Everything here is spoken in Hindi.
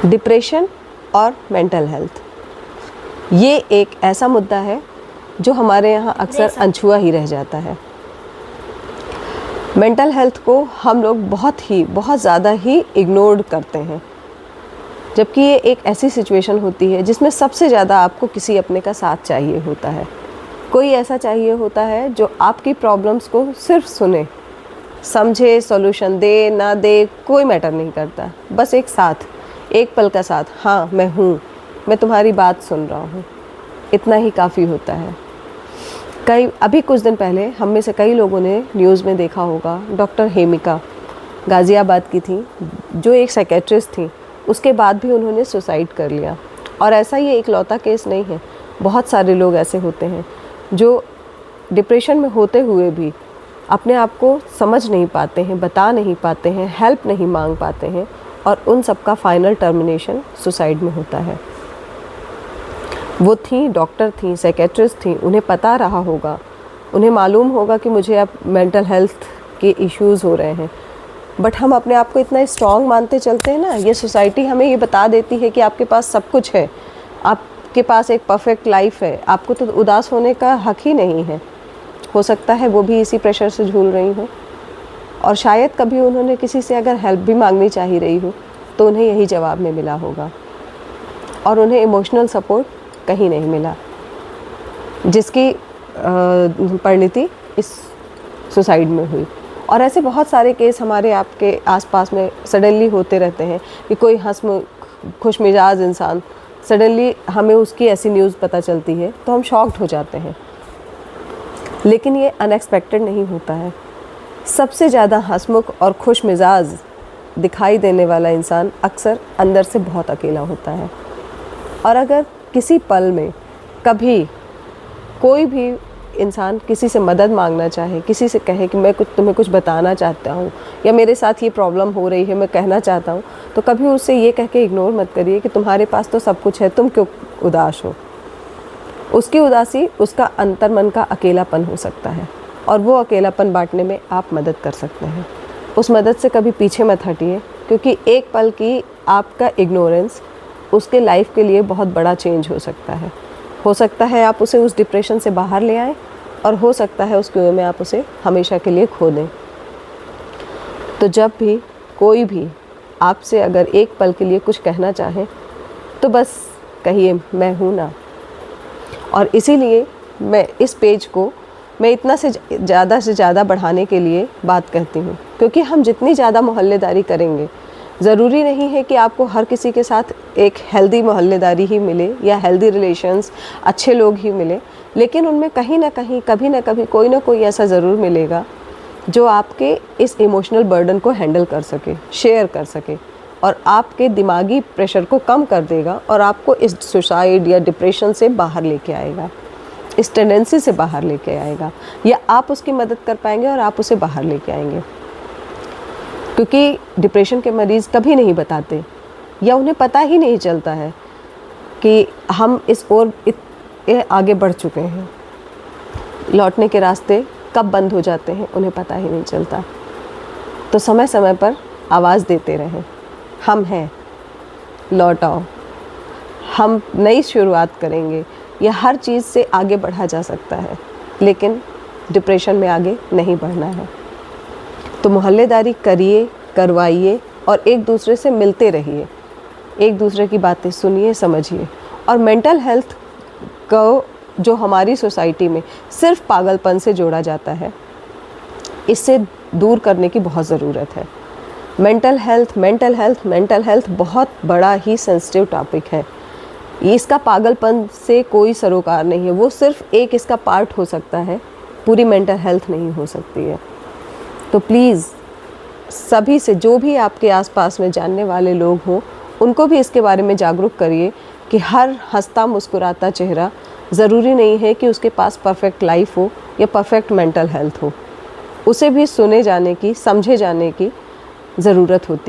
डिप्रेशन और मेंटल हेल्थ, ये एक ऐसा मुद्दा है जो हमारे यहाँ अक्सर अनछुआ ही रह जाता है। मेंटल हेल्थ को हम लोग बहुत ज़्यादा ही इग्नोर करते हैं, जबकि ये एक ऐसी सिचुएशन होती है जिसमें सबसे ज़्यादा आपको किसी अपने का साथ चाहिए होता है। कोई ऐसा चाहिए होता है जो आपकी प्रॉब्लम्स को सिर्फ सुने, समझे, सॉल्यूशन दे ना दे कोई मैटर नहीं करता, बस एक साथ, एक पल का साथ। हाँ मैं हूँ, मैं तुम्हारी बात सुन रहा हूँ, इतना ही काफ़ी होता है। अभी कुछ दिन पहले हम में से कई लोगों ने न्यूज़ में देखा होगा, डॉक्टर हेमिका गाज़ियाबाद की थी, जो एक साइकेट्रिस्ट थी। उसके बाद भी उन्होंने सुसाइड कर लिया। और ऐसा ये इकलौता केस नहीं है, बहुत सारे लोग ऐसे होते हैं जो डिप्रेशन में होते हुए भी अपने आप को समझ नहीं पाते हैं, बता नहीं पाते हैं, हेल्प नहीं मांग पाते हैं, और उन सब का फाइनल टर्मिनेशन सुसाइड में होता है। वो थी डॉक्टर थी, साइकेट्रिस्ट थी, उन्हें पता रहा होगा, उन्हें मालूम होगा कि मुझे अब मेंटल हेल्थ के इश्यूज़ हो रहे हैं, बट हम अपने आप को इतना स्ट्रॉन्ग मानते चलते हैं ना। ये सोसाइटी हमें ये बता देती है कि आपके पास सब कुछ है, आपके पास एक परफेक्ट लाइफ है, आपको तो उदास होने का हक ही नहीं है। हो सकता है वो भी इसी प्रेशर से झूल रही हो, और शायद कभी उन्होंने किसी से अगर हेल्प भी मांगनी चाह रही हो तो उन्हें यही जवाब में मिला होगा, और उन्हें इमोशनल सपोर्ट कहीं नहीं मिला, जिसकी परिणति इस सुसाइड में हुई। और ऐसे बहुत सारे केस हमारे आपके आसपास में सडनली होते रहते हैं कि कोई हंसमुख खुशमिजाज इंसान, सडनली हमें उसकी ऐसी न्यूज़ पता चलती है तो हम शॉक्ड हो जाते हैं, लेकिन ये अनएक्सपेक्टेड नहीं होता है। सबसे ज़्यादा हंसमुख और खुश मिजाज दिखाई देने वाला इंसान अक्सर अंदर से बहुत अकेला होता है। और अगर किसी पल में कभी कोई भी इंसान किसी से मदद मांगना चाहे, किसी से कहे कि मैं तुम्हें कुछ बताना चाहता हूँ, या मेरे साथ ये प्रॉब्लम हो रही है, मैं कहना चाहता हूँ, तो कभी उससे ये कह के इग्नोर मत करिए कि तुम्हारे पास तो सब कुछ है, तुम क्यों उदास हो। उसकी उदासी उसका अंतर्मन का अकेलापन हो सकता है, और वो अकेलापन बांटने में आप मदद कर सकते हैं। उस मदद से कभी पीछे मत हटिए, क्योंकि एक पल की आपका इग्नोरेंस उसके लाइफ के लिए बहुत बड़ा चेंज हो सकता है। हो सकता है आप उसे उस डिप्रेशन से बाहर ले आएँ, और हो सकता है उस कुएं में आप उसे हमेशा के लिए खो दें। तो जब भी कोई भी आपसे अगर एक पल के लिए कुछ कहना चाहे तो बस कहिए मैं हूँ ना। और इसीलिए मैं इस पेज को मैं इतना से ज़्यादा बढ़ाने के लिए बात कहती हूँ, क्योंकि हम जितनी ज़्यादा मोहल्लेदारी करेंगे, ज़रूरी नहीं है कि आपको हर किसी के साथ एक हेल्दी मोहल्लेदारी ही मिले या हेल्दी रिलेशंस, अच्छे लोग ही मिले, लेकिन उनमें कहीं ना कहीं कभी ना कभी कोई ना कोई ऐसा ज़रूर मिलेगा जो आपके इस इमोशनल बर्डन को हैंडल कर सके, शेयर कर सके, और आपके दिमागी प्रेशर को कम कर देगा, और आपको इस सुसाइड या डिप्रेशन से बाहर लेके आएगा, इस टेंडेंसी से बाहर लेके आएगा, या आप उसकी मदद कर पाएंगे और आप उसे बाहर लेके आएंगे। क्योंकि डिप्रेशन के मरीज़ कभी नहीं बताते, या उन्हें पता ही नहीं चलता है कि हम इस ओर आगे बढ़ चुके हैं। लौटने के रास्ते कब बंद हो जाते हैं उन्हें पता ही नहीं चलता। तो समय समय पर आवाज़ देते रहें, हम हैं, लौट आओ, हम नई शुरुआत करेंगे। यह हर चीज़ से आगे बढ़ा जा सकता है, लेकिन डिप्रेशन में आगे नहीं बढ़ना है। तो मोहल्लेदारी करिए, करवाइए, और एक दूसरे से मिलते रहिए, एक दूसरे की बातें सुनिए, समझिए। और मेंटल हेल्थ को जो हमारी सोसाइटी में सिर्फ पागलपन से जोड़ा जाता है, इससे दूर करने की बहुत ज़रूरत है। मेंटल हेल्थ बहुत बड़ा ही सेंसिटिव टॉपिक है। इसका पागलपन से कोई सरोकार नहीं है, वो सिर्फ एक इसका पार्ट हो सकता है, पूरी मेंटल हेल्थ नहीं हो सकती है। तो प्लीज़ सभी से, जो भी आपके आसपास में जानने वाले लोग हों, उनको भी इसके बारे में जागरूक करिए कि हर हंसता मुस्कुराता चेहरा ज़रूरी नहीं है कि उसके पास परफेक्ट लाइफ हो या परफेक्ट मेंटल हेल्थ हो। उसे भी सुने जाने की, समझे जाने की ज़रूरत होती है।